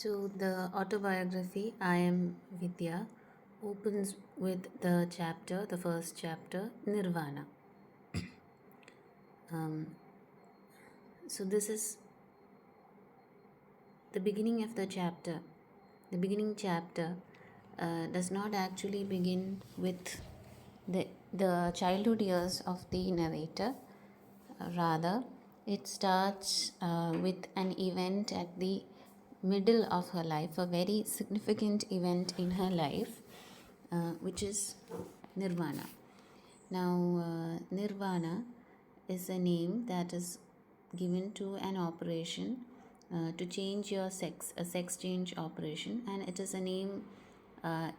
So, the autobiography, I Am Vidya, opens with the first chapter, Nirvana. Um, so, this is the beginning of the chapter. The beginning chapter does not actually begin with the childhood years of the narrator. Rather, it starts with an event at the middle of her life, a very significant event in her life, which is Nirvana. Now, Nirvana is a name that is given to an operation to change your sex, a sex change operation, and it is a name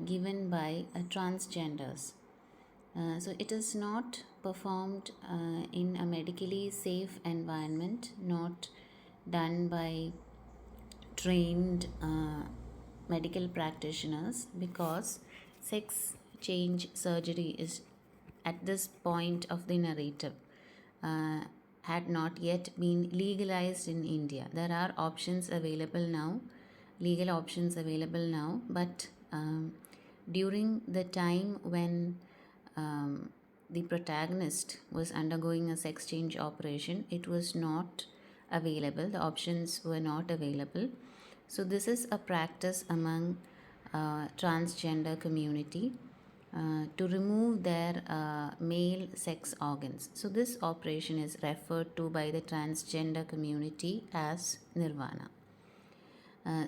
given by transgenders. So it is not performed in a medically safe environment, not done by trained medical practitioners, because sex change surgery is at this point of the narrative uh, had not yet been legalized in India. There are options available now, legal options available now, but during the time when the protagonist was undergoing a sex change operation, it was not available. The options were not available. So this is a practice among transgender community to remove their male sex organs. So this operation is referred to by the transgender community as Nirvana.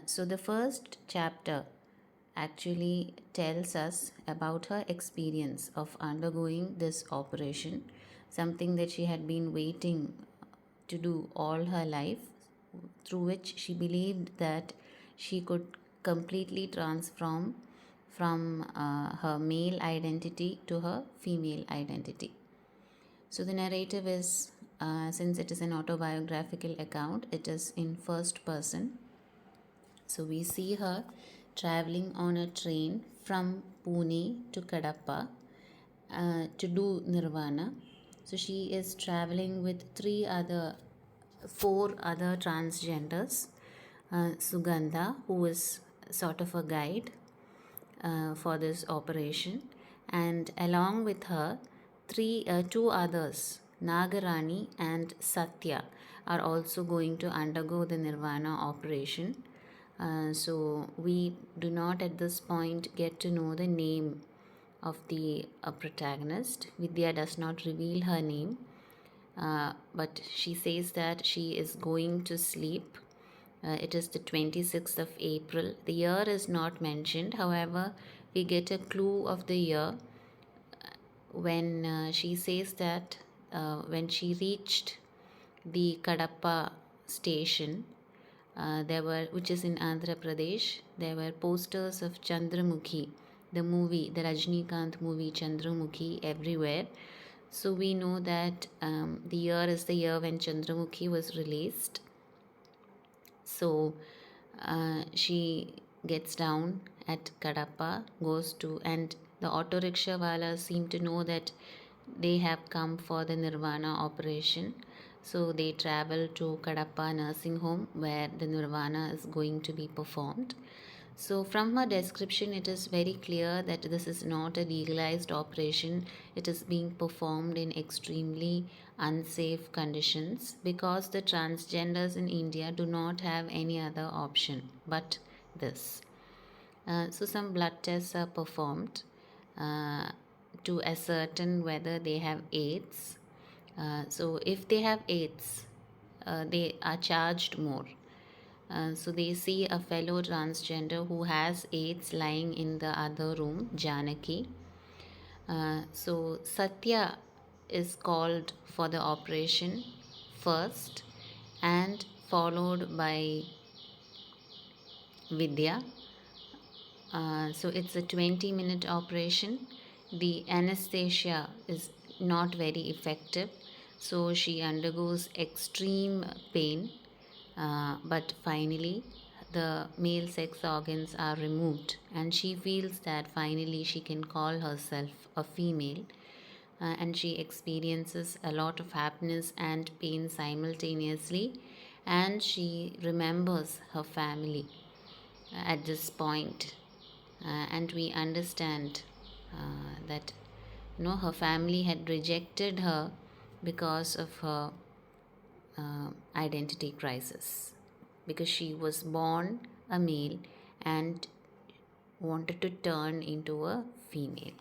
So the first chapter actually tells us about her experience of undergoing this operation, something that she had been waiting to do all her life, through which she believed that she could completely transform from her male identity to her female identity. So the narrative is, since it is an autobiographical account, it is in first person. So we see her traveling on a train from Pune to Kadapa to do Nirvana. So she is traveling with four other transgenders. Sugandha, who is sort of a guide for this operation, and along with her, two others, Nagarani and Satya, are also going to undergo the Nirvana operation. So we do not at this point get to know the name of the protagonist. Vidya does not reveal her name, but she says that she is going to sleep. It is the 26th of April. The year is not mentioned, however, we get a clue of the year when she says that when she reached the Kadapa station, which is in Andhra Pradesh, there were posters of Chandramukhi, the movie, the Rajnikant movie Chandramukhi, everywhere. So we know that the year is the year when Chandramukhi was released. So she gets down at Kadapa, goes to, and the auto rickshaw wala seem to know that they have come for the Nirvana operation. So they travel to Kadapa nursing home where the Nirvana is going to be performed. So, from her description, it is very clear that this is not a legalized operation. It is being performed in extremely unsafe conditions because the transgenders in India do not have any other option but this. So, some blood tests are performed uh, to ascertain whether they have AIDS. So, if they have AIDS, they are charged more. So they see a fellow transgender who has AIDS lying in the other room, Janaki. So Satya is called for the operation first and followed by Vidya. So it's a 20-minute operation. The anesthesia is not very effective, so she undergoes extreme pain. But finally, the male sex organs are removed, and she feels that finally she can call herself a female. And she experiences a lot of happiness and pain simultaneously, and she remembers her family. at this point, and we understand that her family had rejected her because of her identity crisis, because she was born a male and wanted to turn into a female.